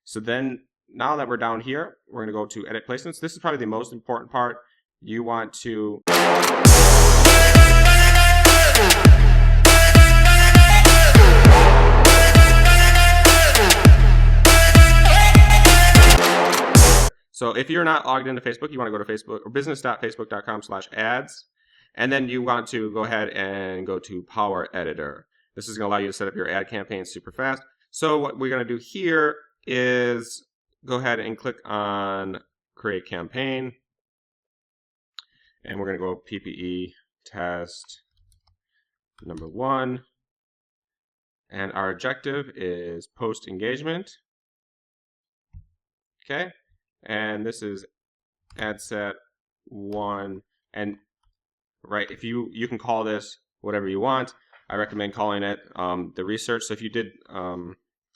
So then now that we're down here, we're going to go to edit placements. This is probably the most important part. You want to So if you're not logged into Facebook, you want to go to Facebook or business.facebook.com/ads, and then you want to go ahead and go to Power Editor. This is going to allow you to set up your ad campaigns super fast. So what we're going to do here is go ahead and click on Create Campaign, and we're going to go PPE test number 1, and our objective is post engagement. Okay. And this is ad set 1, and right, if you can call this whatever you want. I recommend calling it the research. So if you did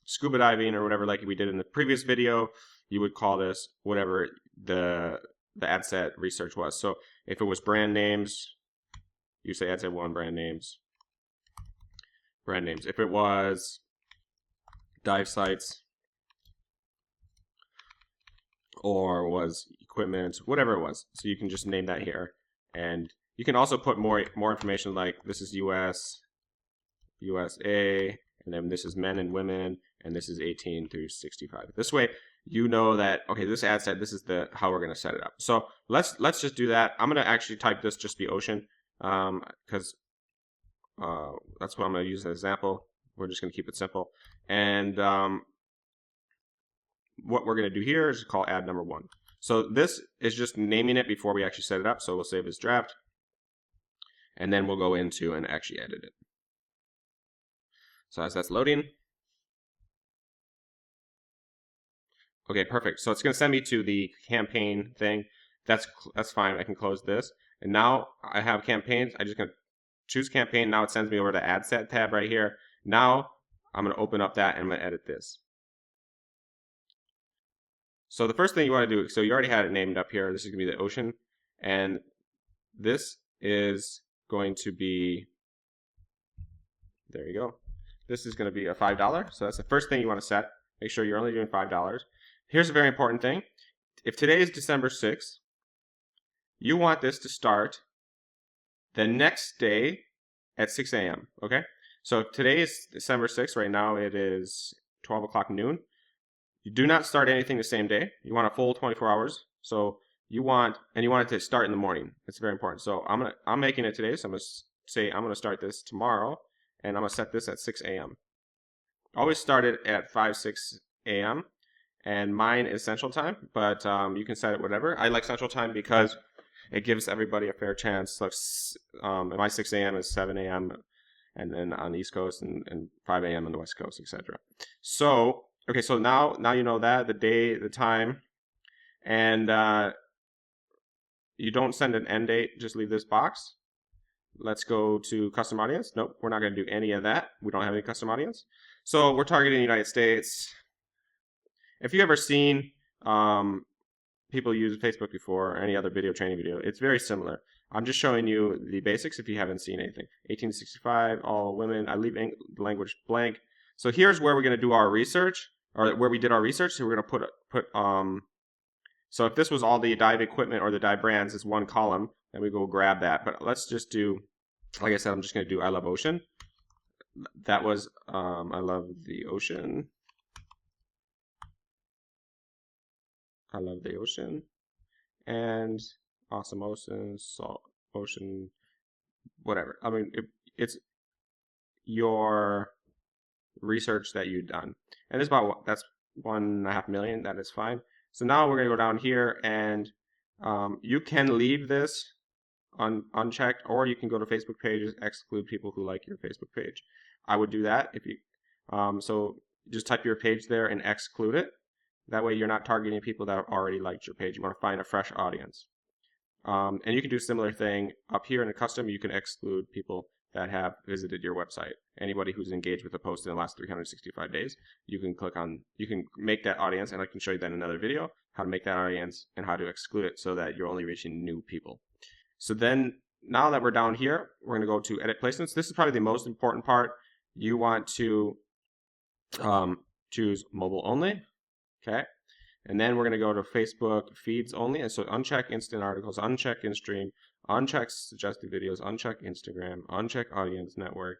scuba diving or whatever, like we did in the previous video, you would call this whatever the ad set research was. So if it was brand names, you say ad set 1 brand names. If it was dive sites, or was equipment, whatever it was. So you can just name that here. And you can also put more information, like this is US, USA, and then this is men and women, and this is 18 through 65. This way you know that, okay, this ad set, this is how we're going to set it up. So let's just do that. I'm going to actually type this just be ocean, because that's what I'm going to use as an example. We're just going to keep it simple. And what we're going to do here is call ad number 1. So this is just naming it before we actually set it up. So we'll save as draft, and then we'll go into and actually edit it. So as that's loading, okay, perfect. So it's going to send me to the campaign thing. That's fine. I can close this, and now I have campaigns. I'm just going to choose campaign. Now it sends me over to ad set tab right here. Now I'm going to open up that and I'm going to edit this. So the first thing you want to do, so you already had it named up here. This is going to be the ocean, and this is going to be, there you go. This is going to be a $5. So that's the first thing you want to set. Make sure you're only doing $5. Here's a very important thing. If today is December 6th, you want this to start the next day at 6 a.m. Okay? So if today is December 6th, right now it is 12 o'clock noon. You do not start anything the same day. You want a full 24 hours. So you want it to start in the morning. It's very important. So I'm making it today. So I'm going to say I'm going to start this tomorrow, and I'm going to set this at 6 a.m. Always start it at 6 a.m. and mine is Central Time, but you can set it whatever. I like Central Time because it gives everybody a fair chance. So my 6 a.m. is 7 a.m. and then on the East Coast, and 5 a.m. on the West Coast, etc. So okay, so now you know that, the day, the time, and you don't send an end date, just leave this box. Let's go to custom audience. Nope, we're not going to do any of that. We don't have any custom audience. So we're targeting the United States. If you've ever seen people use Facebook before, or any other video training video, it's very similar. I'm just showing you the basics if you haven't seen anything. 18 to 65, all women. I leave language blank. So here's where we're going to do our research, or where we did our research. So we're going to put so if this was all the dive equipment or the dive brands, it's one column, and we go grab that. But let's just do, like I said, I'm just going to do I love ocean. That was I love the ocean. I love the ocean, and awesome ocean, salt ocean, whatever. I mean, it's your research that you've done, and it's about, that's 1.5 million. That is fine. So now we're going to go down here, and you can leave this unchecked, or you can go to Facebook pages, exclude people who like your Facebook page. I would do that if you so just type your page there and exclude it. That way you're not targeting people that have already liked your page. You want to find a fresh audience. And you can do a similar thing up here in the custom. You can exclude people that have visited your website. Anybody who's engaged with a post in the last 365 days, you can click on, you can make that audience, and I can show you that in another video, how to make that audience and how to exclude it so that you're only reaching new people. So then, now that we're down here, we're going to go to edit placements. This is probably the most important part. You want to choose mobile only. Okay. And then we're going to go to Facebook feeds only. And so uncheck instant articles, uncheck in-stream, uncheck suggested videos, uncheck Instagram, uncheck audience network.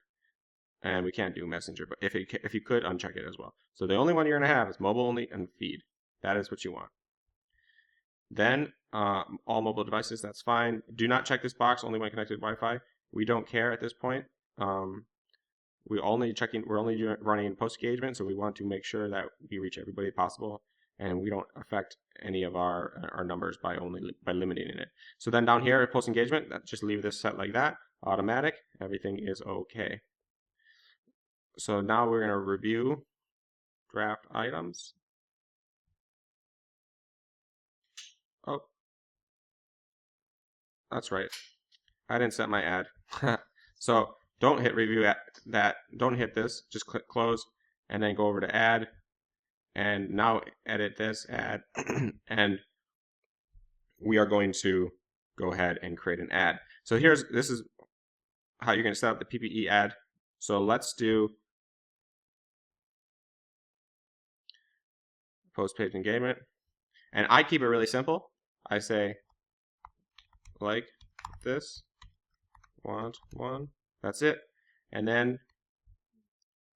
And we can't do Messenger, but if you could, uncheck it as well. So the only one you're going to have is mobile only and feed. That is what you want. Then all mobile devices, that's fine. Do not check this box only when connected to Wi-Fi. We don't care at this point. We're only running post engagement, so we want to make sure that we reach everybody possible, and we don't affect any of our numbers by limiting it. So then down here, post engagement, just leave this set like that, automatic. Everything is okay. So now we're going to review draft items. Oh, that's right. I didn't set my ad. So don't hit review at that. Don't hit this. Just click close and then go over to add. And now edit this ad. And we are going to go ahead and create an ad. So this is how you're going to set up the Ppe ad. So let's do post page engagement. And I keep it really simple. I say like this, want one, that's it. And then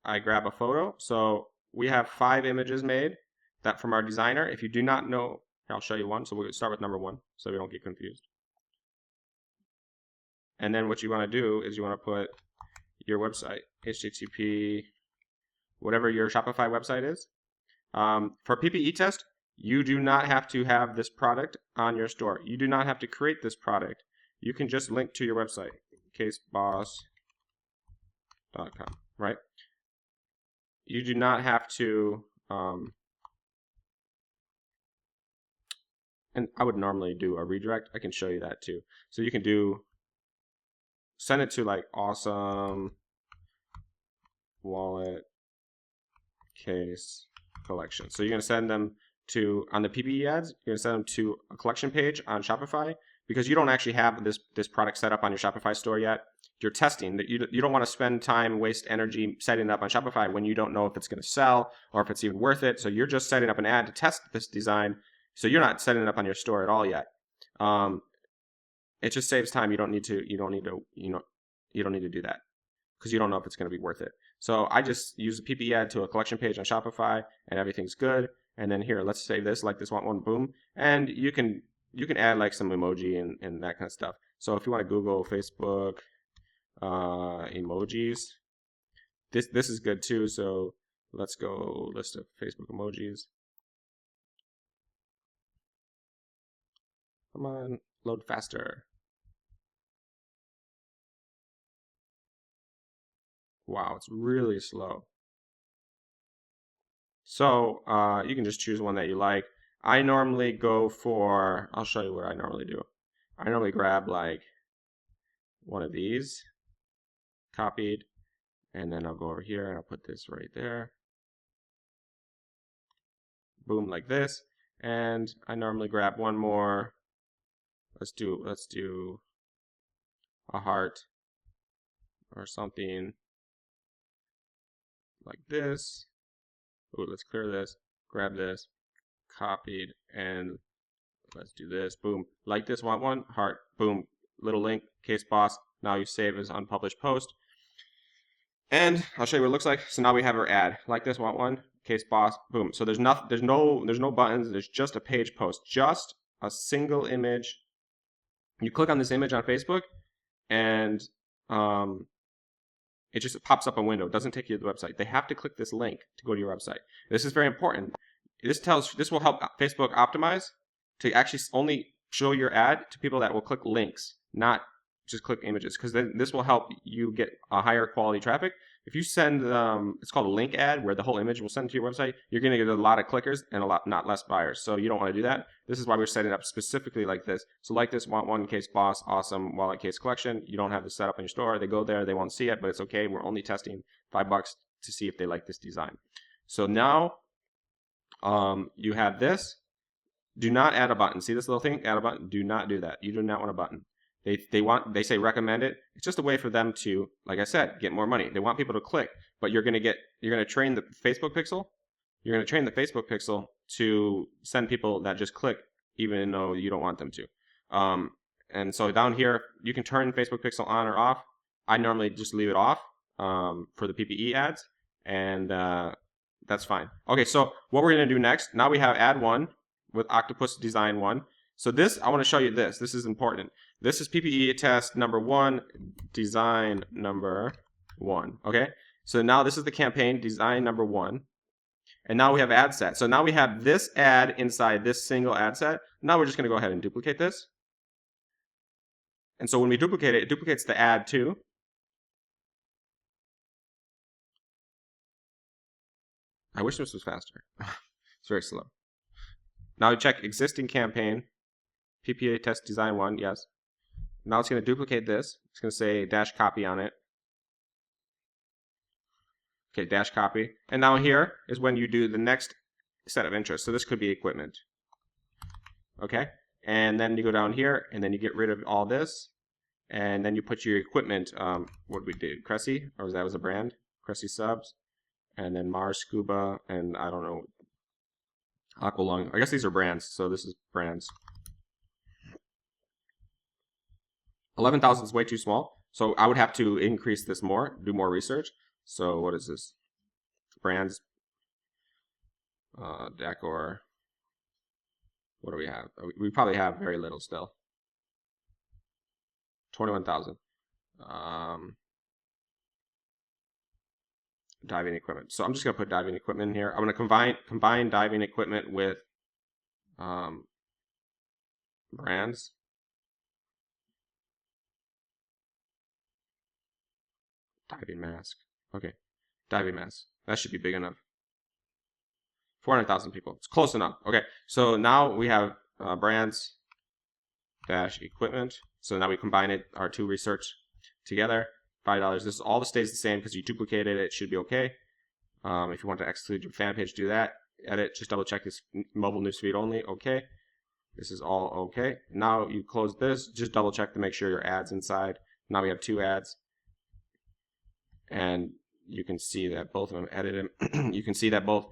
I grab a photo. So we have 5 images made that from our designer. If you do not know, I'll show you one. So we'll start with number 1 so we don't get confused. And then what you want to do is you want to put your website, HTTP, whatever your Shopify website is. For PPE test, you do not have to have this product on your store. You do not have to create this product. You can just link to your website, caseboss.com, right? You do not have to, and I would normally do a redirect. I can show you that too. So you can send it to like awesome wallet case collection. So you're going to send them to, on the Ppe ads, you're going to send them to a collection page on Shopify because you don't actually have this product set up on your Shopify store yet. You're testing that. You don't want to spend time, waste energy setting it up on Shopify when you don't know if it's going to sell or if it's even worth it. So you're just setting up an ad to test this design. So you're not setting it up on your store at all yet. It just saves time. You don't need to do that because you don't know if it's going to be worth it. So I just use a Ppe ad to a collection page on Shopify and everything's good. And then here, let's save this, like this one, boom. And you can add like some emoji and that kind of stuff. So if you want to Google Facebook emojis, this is good too. So let's go list of Facebook emojis. Come on, load faster. Wow, it's really slow. So you can just choose one that you like. I normally go for, I'll show you what I normally do. I normally grab like one of these, copied, and then I'll go over here and I'll put this right there. Boom, like this. And I normally grab one more. Let's do a heart or something like this. Ooh, let's clear this, grab this, copied, and let's do this. Boom, like this, want one, heart, boom, little link, case boss. Now you save as unpublished post. And I'll show you what it looks like. So now we have our ad. Like this, want one, case boss, boom. So there's no buttons, there's just a page post, just a single image. You click on this image on Facebook and it just pops up a window. It doesn't take you to the website. They have to click this link to go to your website. This is very important. This will help Facebook optimize to actually only show your ad to people that will click links, not just click images, because then this will help you get a higher quality traffic. If you send, it's called a link ad, where the whole image will send to your website, you're going to get a lot of clickers and not less buyers. So you don't want to do that. This is why we're setting it up specifically like this. So like this, want one, case boss, awesome wallet case collection. You don't have this set up in your store. They go there, they won't see it, but it's okay. We're only testing $5 to see if they like this design. So now you have this. Do not add a button. See this little thing? Add a button. Do not do that. You do not want a button. They say recommend it. It's just a way for them to, like I said, get more money. They want people to click, but you're going to train the Facebook pixel. You're going to train the Facebook pixel to send people that just click even though you don't want them to. And so down here, you can turn Facebook Pixel on or off. I normally just leave it off for the Ppe ads, and that's fine. Okay, so what we're going to do next, now we have ad 1 with Octopus Design 1. So this, I want to show you this. This is important. This is Ppe test number 1, design number 1. Okay, so now this is the campaign, design number 1. And now we have ad set. So now we have this ad inside this single ad set. Now we're just going to go ahead and duplicate this. And so when we duplicate it, it duplicates the ad too. I wish this was faster. It's very slow. Now we check existing campaign, Ppe test design 1, yes. Now it's going to duplicate this. It's going to say dash copy on it. Okay, dash copy. And now here is when you do the next set of interest. So this could be equipment. Okay, and then you go down here, and then you get rid of all this, and then you put your equipment. What did we do? Cressy, or that was a brand? Cressy subs, and then Mars Scuba, and I don't know, Aqualung. I guess these are brands. So this is brands. 11,000 is way too small, so I would have to increase this more, do more research. So what is this? Brands, decor. What do we have? We probably have very little still. 21,000. Diving equipment. So I'm just gonna put diving equipment in here. I'm gonna combine diving equipment with brands. Diving mask. Okay, diving mask. That should be big enough. 400,000 people. It's close enough. Okay, so now we have brands dash equipment. So now we combine it, our two research together. $5. This all stays the same because you duplicated it. It should be okay. If you want to exclude your fan page, do that. Edit. Just double check this mobile newsfeed only. Okay. This is all okay. Now you close this. Just double check to make sure your ad's inside. Now we have two ads. And you can see that both of them edited. You can see that both.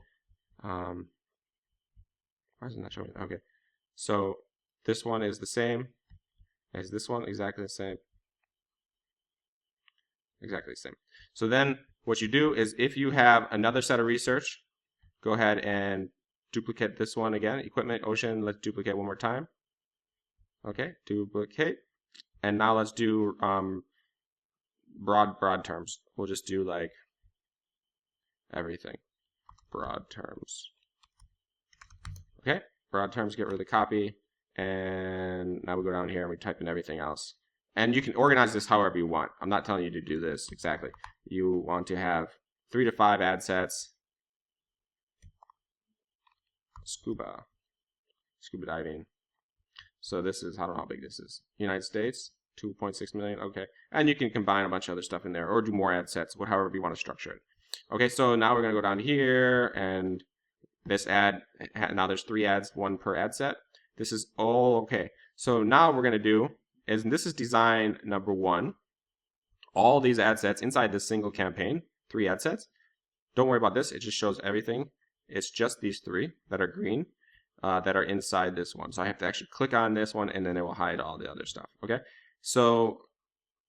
Why is it not showing? Okay. So this one is the same as this one. Exactly the same. Exactly the same. So then what you do is if you have another set of research, go ahead and duplicate this one again. Equipment, ocean, let's duplicate one more time. Okay, duplicate. And now let's do broad terms. We'll just do like everything. Broad terms. Okay, broad terms, get rid of the copy. And now we go down here and we type in everything else. And you can organize this however you want. I'm not telling you to do this exactly. You want to have 3 to 5 ad sets. Scuba diving. So this is, I don't know how big this is. United States, 2.6 million. Okay. And you can combine a bunch of other stuff in there or do more ad sets, however you want to structure it. Okay, so now we're going to go down here and this ad, now there's 3 ads, 1 per ad set. This is all okay. So now what we're going to do is, this is design number 1. All these ad sets inside this single campaign, 3 ad sets. Don't worry about this. It just shows everything. It's just these 3 that are green that are inside this one. So I have to actually click on this one and then it will hide all the other stuff. Okay. So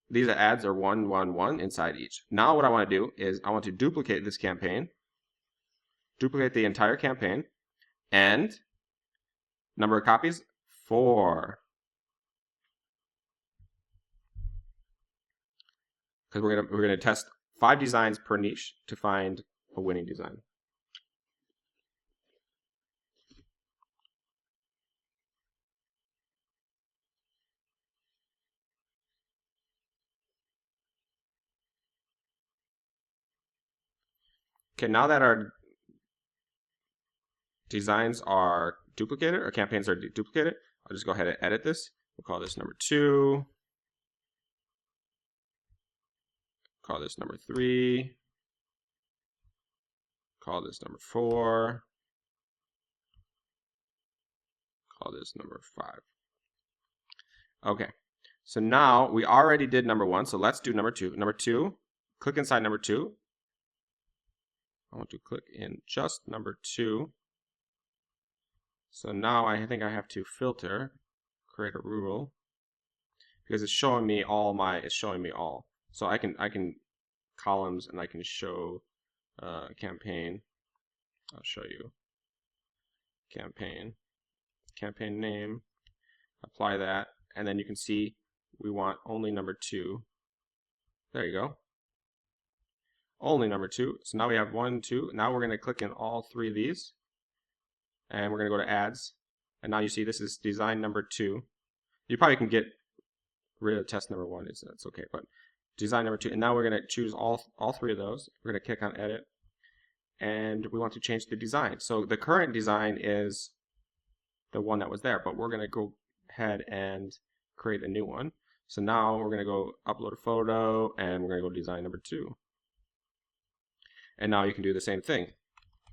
these ads are 1, 1, 1 inside each. Now what I want to do is I want to duplicate this campaign. Duplicate the entire campaign. And number of copies, 4. Because we're gonna test 5 designs per niche to find a winning design. Okay, now that our designs are duplicated, or campaigns are duplicated, I'll just go ahead and edit this. We'll call this number 2. Call this number 3. Call this number 4. Call this number 5. Okay, so now we already did number 1, so let's do number 2. Number 2, click inside number 2. I want to click in just number 2. So now I think I have to filter, create a rule, because it's showing me all. So I can columns, and I can show campaign. I'll show you campaign name, apply that, and then you can see we want only number 2. There you go. Only number 2. So now we have 1, 2. Now we're going to click in all 3 of these, and we're going to go to ads, and now you see this is design number 2. You probably can get rid of test number 1, that's okay, but design number 2, and now we're going to choose all 3 of those. We're going to click on edit, and we want to change the design. So the current design is the one that was there, but we're going to go ahead and create a new one. So now we're going to go upload a photo, and we're going to go design number 2. And now you can do the same thing,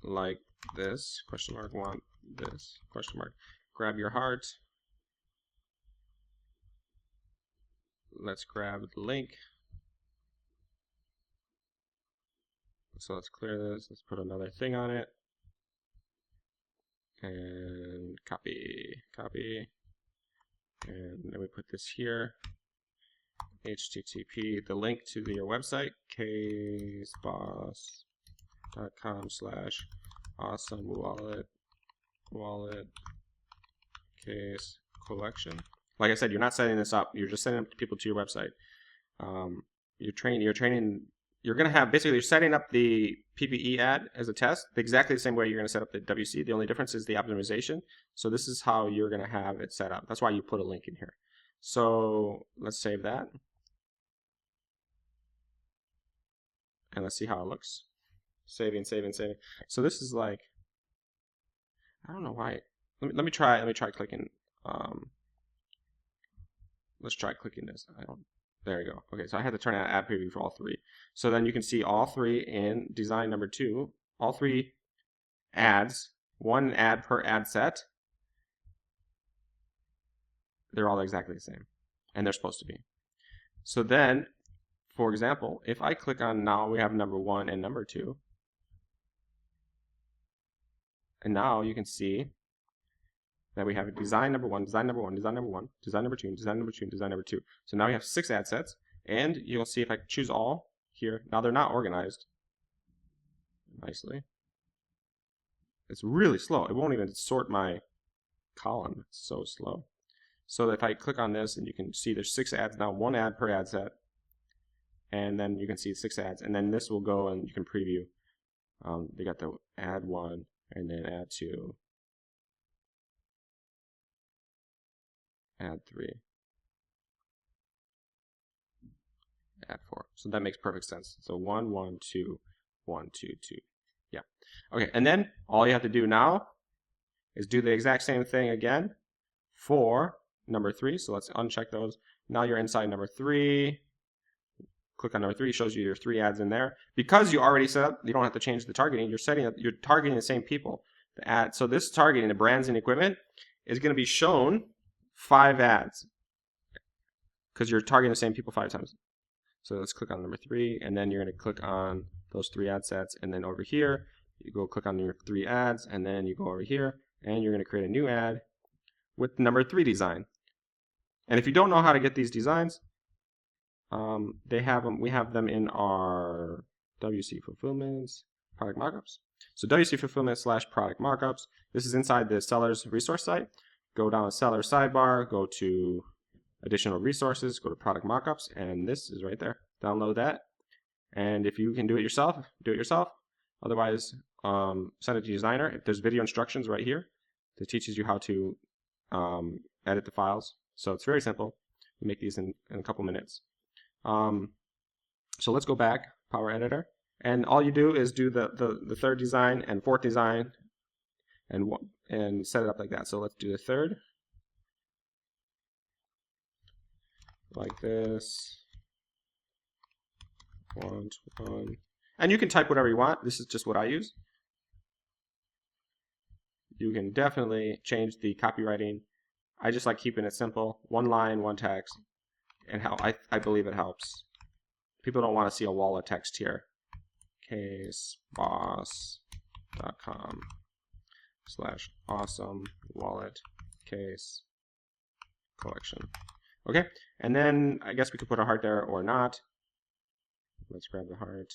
like this, question mark, want this, question mark. Grab your heart. Let's grab the link. So let's clear this. Let's put another thing on it. And copy. And then we put this here. HTTP, the link to your website, caseboss.com/awesome wallet case collection. Like I said, you're not setting this up. You're just sending people to your website. You're going to have, basically, you're setting up the Ppe ad as a test exactly the same way you're going to set up the WC. The only difference is the optimization. So this is how you're going to have it set up. That's why you put a link in here. So let's save that. And let's see how it looks. Saving. So this is like, I don't know why. Let me try clicking. Let's try clicking this. There you go. Okay, so I had to turn on ad preview for all 3. So then you can see all 3 in design number 2. All 3 ads, 1 ad per ad set. They're all exactly the same, and they're supposed to be. So then, for example, if I click on, now we have number 1 and number 2. And now you can see that we have a design number 1, design number 1, design number 1, design number 2, design number 2, design number 2. So now we have 6 ad sets, and you'll see if I choose all here. Now they're not organized nicely. It's really slow. It won't even sort my column. It's so slow. So if I click on this, and you can see there's 6 ads now, 1 ad per ad set, and then you can see 6 ads, and then this will go and you can preview. They got the ad 1, and then ad 2. Add 3, add 4. So that makes perfect sense. So 1, 1, 2, 1, 2, 2. Yeah. Okay, and then all you have to do now is do the exact same thing again for number 3. So let's uncheck those. Now you're inside number 3. Click on number 3. It shows you your 3 ads in there. Because you already set up, you don't have to change the targeting. You're targeting the same people. The ad. So this targeting the brands and equipment is going to be shown 5 ads, because you're targeting the same people 5 times. So let's click on number 3, and then you're going to click on those 3 ad sets, and then over here you go click on your 3 ads, and then you go over here and you're going to create a new ad with number 3 design. And if you don't know how to get these designs, we have them in our WC fulfillments product markups. So WC fulfillment / product markups. This is inside the seller's resource site. Go down to seller sidebar, go to additional resources, go to product markups, and this is right there. Download that, and if you can do it yourself, do it yourself. Otherwise, send it to your designer. There's video instructions right here that teaches you how to edit the files. So it's very simple. You make these in a couple minutes. So let's go back, Power Editor, and all you do is do the 3rd design and 4th design, and set it up like that. So let's do the 3rd, like this, 1, 1, and you can type whatever you want. This is just what I use. You can definitely change the copywriting. I just like keeping it simple, 1 line, 1 text, and how I believe it helps. People don't want to see a wall of text here. Caseboss.com awesome wallet case collection. Okay, and then I guess we could put a heart there or not. Let's grab the heart.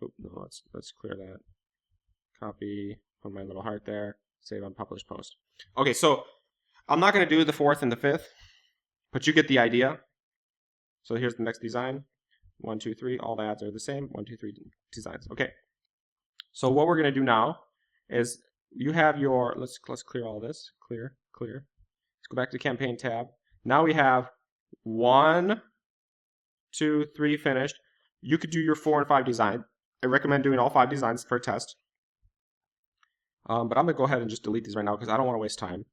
Oh no, let's clear that. Copy, put my little heart there. Save on published post. Okay, so I'm not going to do the 4th and the 5th, but you get the idea. So here's the next design. 1, 2, 3. All the ads are the same. 1, 2, 3 designs. Okay. So what we're going to do now is you have your. Let's clear all this. Clear. Let's go back to the campaign tab. Now we have 1, 2, 3 finished. You could do your 4 and 5 design. I recommend doing all 5 designs for a test. But I'm going to go ahead and just delete these right now because I don't want to waste time.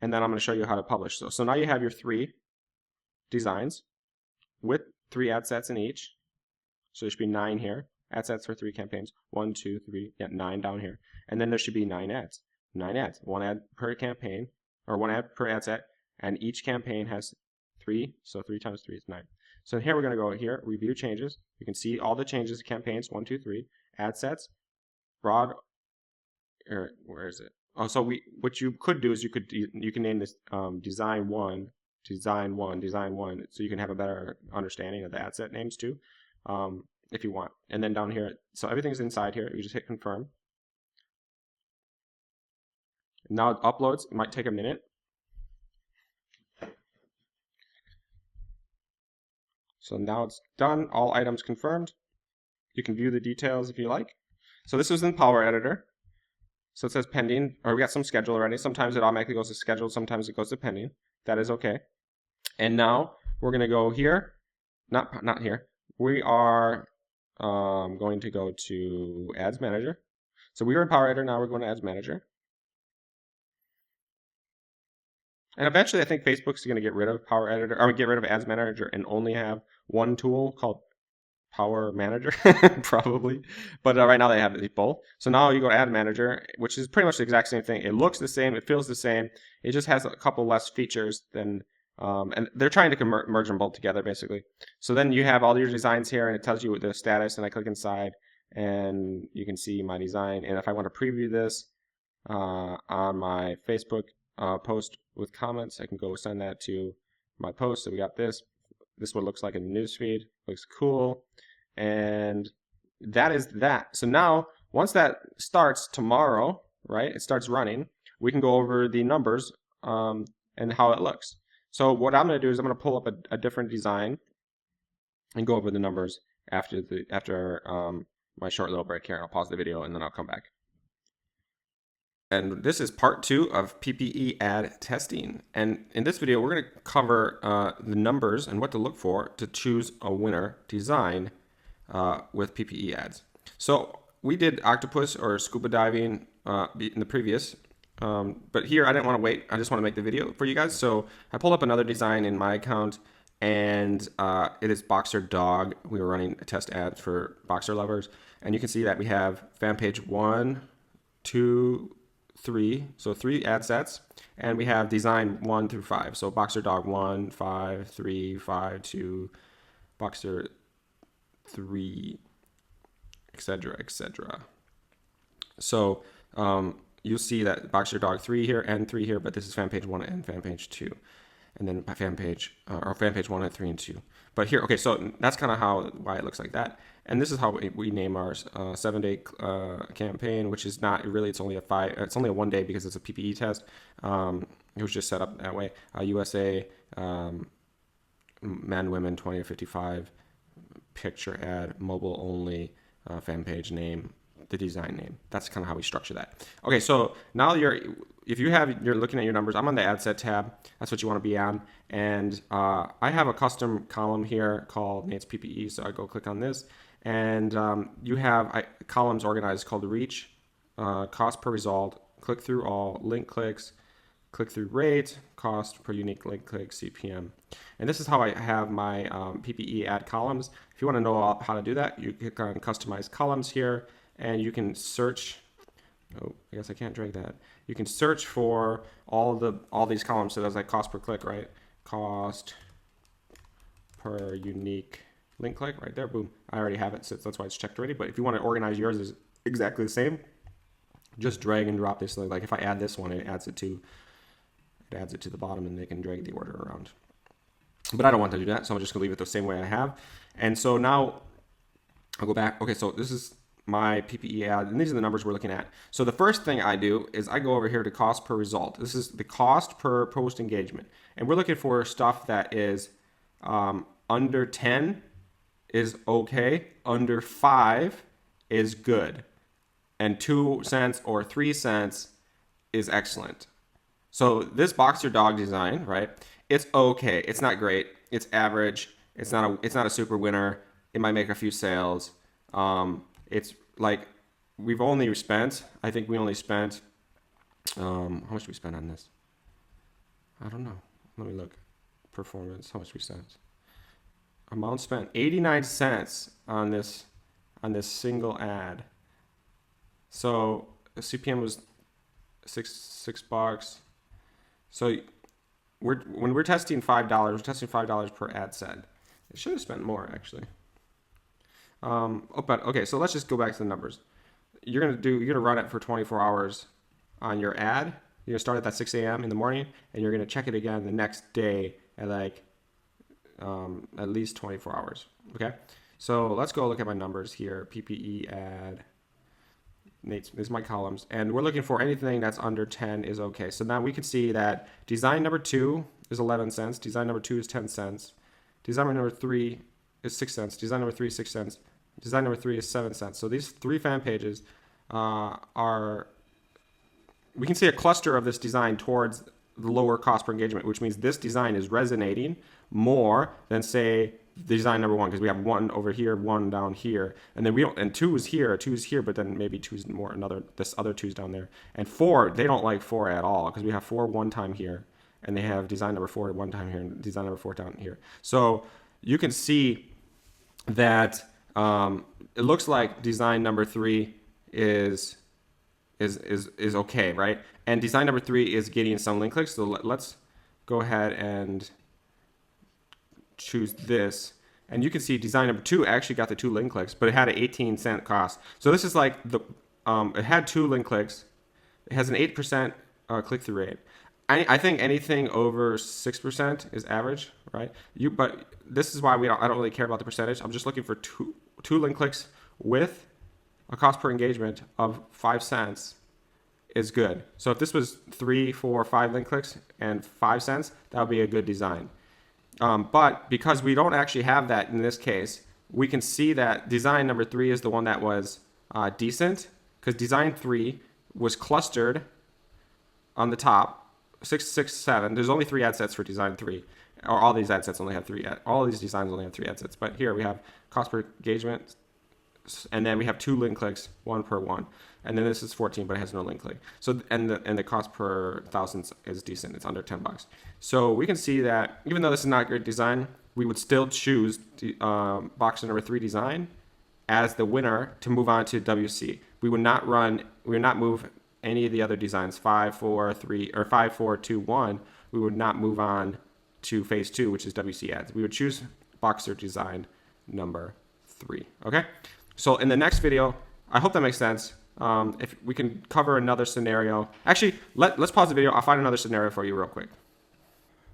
And then I'm going to show you how to publish. So now you have your 3 designs with 3 ad sets in each. So there should be 9 here. Ad sets for 3 campaigns. 1, 2, 3, 9 down here. And then there should be 9 ads. 9 ads. 1 ad per campaign, or 1 ad per ad set. And each campaign has 3. So 3 times 3 is 9. So here we're going to go here, review changes. You can see all the changes to campaigns, 1, 2, 3. Ad sets, broad, or where is it? Oh, so what you could do is you can name this design 1, design 1, design 1, so you can have a better understanding of the ad set names too, if you want. And then down here, so everything's inside here. You just hit confirm. Now it uploads. It might take a minute. So now it's done. All items confirmed. You can view the details if you like. So this was in Power Editor. So it says pending, or we got some schedule already. Sometimes it automatically goes to scheduled, sometimes it goes to pending. That is okay. And now we're going to go here. Not here. We are going to go to Ads Manager. So we were in Power Editor, now we're going to Ads Manager. And eventually I think Facebook's going to get rid of Power Editor, or get rid of Ads Manager and only have one tool called Power Manager, probably. But right now they have both. So now you go to Ad Manager, which is pretty much the exact same thing. It looks the same, it feels the same. It just has a couple less features than, and they're trying to merge them both together basically. So then you have all your designs here and it tells you the status, and I click inside and you can see my design. And if I want to preview this on my Facebook post with comments, I can go send that to my post. So we got this. This is what it looks like in the newsfeed. Looks cool. And that is that. So now, once that starts tomorrow, right, it starts running, we can go over the numbers and how it looks. So what I'm going to do is I'm going to pull up a different design and go over the numbers after my short little break here. I'll pause the video and then I'll come back. And this is part 2 of PPE ad testing. And in this video, we're going to cover the numbers and what to look for to choose a winner design with PPE ads. So we did octopus or scuba diving in the previous, but here I didn't want to wait. I just want to make the video for you guys. So I pulled up another design in my account, and it is boxer dog. We were running a test ad for boxer lovers, and you can see that we have fan page 1, 2, 3, so 3 ad sets, and we have design 1 through 5. So boxer dog 1, 5, 3, 5, 2, boxer 3, etc., etc. So you'll see that boxer dog 3 here and 3 here, but this is fan page 1 and fan page 2, and then fan page 1 and 3 and 2. But here, okay, so that's kind of why it looks like that. And this is how we name ours: 7-day campaign, which is not really. It's only a 1 day because it's a PPE test. It was just set up that way. USA, men, women, 20 to 55, picture ad, mobile only, fan page name, the design name. That's kind of how we structure that. Okay, so now you're looking at your numbers. I'm on the ad set tab. That's what you want to be on. And I have a custom column here called Nate's PPE. So I go click on this, and you have columns organized called reach, cost per result, click through all, link clicks, click through rate, cost per unique link click, CPM. And this is how I have my PPE ad columns. If you want to know how to do that, you click on customize columns here, and you can search. Oh, I guess I can't drag that. You can search for all these columns. So there's like cost per click, right? Cost per unique link click right there. Boom. I already have it, so that's why it's checked already. But if you want to organize yours is exactly the same, just drag and drop this. Like if I add this one, it adds it to the bottom, and they can drag the order around. But I don't want to do that, so I'm just gonna leave it the same way I have. And so now I'll go back. Okay, so this is my PPE ad, and these are the numbers we're looking at. So the first thing I do is I go over here to cost per result. This is the cost per post engagement, and we're looking for stuff that is under 10 is okay, under 5 is good, and 2 cents or 3 cents is excellent. So this boxer dog design, right? It's okay. It's not great. It's average. It's not a super winner. It might make a few sales. It's like we've only spent. I think we only spent. How much did we spend on this? I don't know. Let me look. Performance. How much we spent? Amount spent 89 cents on this single ad. So the CPM was $6. So when we're testing $5, we're testing $5 per ad set. It should have spent more actually. But okay, so let's just go back to the numbers. You're gonna run it for 24 hours on your ad. You're gonna start at that 6 a.m. in the morning, and you're gonna check it again the next day at like at least 24 hours. Okay, so let's go look at my numbers here. PPE ad. These are my columns, and we're looking for anything that's under 10 is okay. So now we can see that design number 2 is 11 cents. Design number 2 is 10 cents. Design number 3 is 6 cents. Design number 3 is 6 cents. Design number 3 is 7 cents. So these 3 fan pages we can see a cluster of this design towards the lower cost per engagement, which means this design is resonating more than say design number 1, because we have 1 over here, 1 down here, and then we don't, and 2 is here, but then maybe 2 is more this other 2 is down there, and 4, they don't like 4 at all, because we have 4 one time here, and they have design number 4 one time here, and design number 4 down here. So you can see that it looks like design number 3 is okay, right? And design number 3 is getting some link clicks. So let's go ahead and choose this, and you can see design number 2 actually got the 2 link clicks, but it had an 18-cent cost. So this is like it had 2 link clicks. It has an 8% click-through rate. I think anything over 6% is average, right? But this is why I don't really care about the percentage. I'm just looking for two link clicks with a cost per engagement of 5 cents is good. So if this was 3, 4, 5 link clicks and 5 cents, that would be a good design. But because we don't actually have that in this case, we can see that design number 3 is the one that was decent, because design 3 was clustered on the top, 6, 6, 7. There's only 3 ad sets for design 3, or all these ad sets only have 3. All these designs only have 3 ad sets. But here we have cost per engagement, and then we have 2 link clicks, 1 per 1. And then this is 14, but it has no link click. So and the cost per 1,000 is decent. It's under $10. So we can see that even though this is not great design, we would still choose boxer number 3 design as the winner to move on to WC. We would not move any of the other designs, 5, 4, 3, or 5, 4, 2, 1. We would not move on to phase 2, which is WC ads. We would choose boxer design number 3. Okay. So in the next video, I hope that makes sense. If we can cover another scenario. Actually, let's pause the video. I'll find another scenario for you real quick.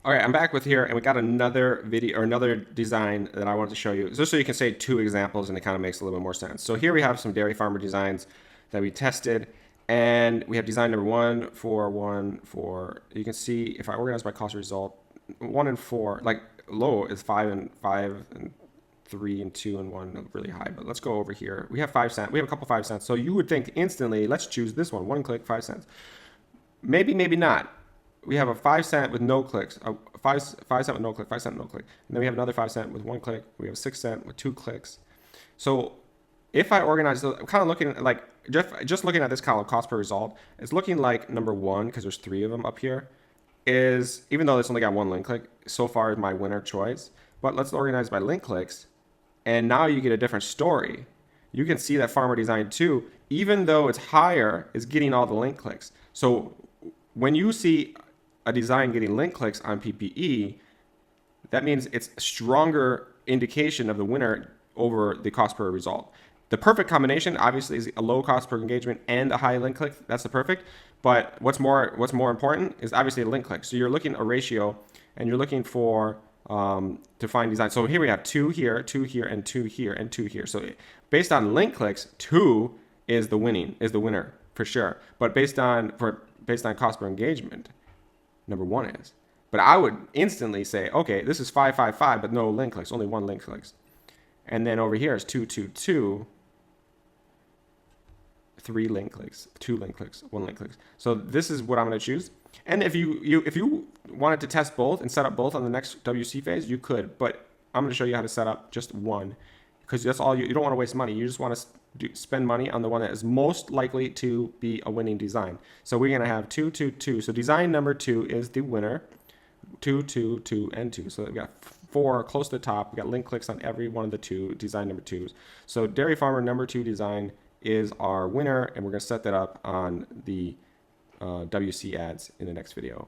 All right, I'm back with here, and we got another video or another design that I wanted to show you, just so you can say 2 examples, and it kind of makes a little bit more sense. So here we have some dairy farmer designs that we tested, and we have design number 1, 4, 1, 4. You can see if I organize by cost result, 1 and 4, like low is 5 and 3 and 2 and 1 really high. But let's go over here. We have 5 cents. We have a couple 5 cents. So you would think instantly, let's choose this one click, 5 cents. Maybe not. We have a 5 cent with no clicks, a 5 cent with no click, 5 cent with no click. And then we have another 5 cent with 1 click. We have 6 cent with 2 clicks. So if I organize, I'm kind of looking at like, just looking at this column, cost per result, it's looking like number 1, because there's 3 of them up here, is, even though it's only got 1 link click, so far is my winner choice. But let's organize by link clicks. And now you get a different story. You can see that Farmer Design 2, even though it's higher, is getting all the link clicks. So when you see a design getting link clicks on PPE, that means it's a stronger indication of the winner over the cost per result. The perfect combination, obviously, is a low cost per engagement and a high link click. That's the perfect. But what's more important is obviously a link click. So you're looking at a ratio, and you're looking for to find design. So here we have 2 here, 2 here, and 2 here, and 2 here. So based on link clicks, 2 is the winner for sure. But based on cost per engagement, number 1 is. But I would instantly say, okay, this is 5, 5, 5, but no link clicks, only 1 link clicks. And then over here is 2, 2, 2. 3 link clicks, 2 link clicks, 1 link clicks. So this is what I'm going to choose. And if you wanted to test both and set up both on the next WC phase, you could. But I'm going to show you how to set up just one, because that's all you don't want to waste money. You just want to spend money on the one that is most likely to be a winning design. So we're going to have 2, 2, 2. So design number 2 is the winner. 2, 2, 2, and 2. So we've got 4 close to the top. We got link clicks on every one of the 2 design number 2s. So dairy farmer number 2 design is our winner, and we're going to set that up on the WC ads in the next video.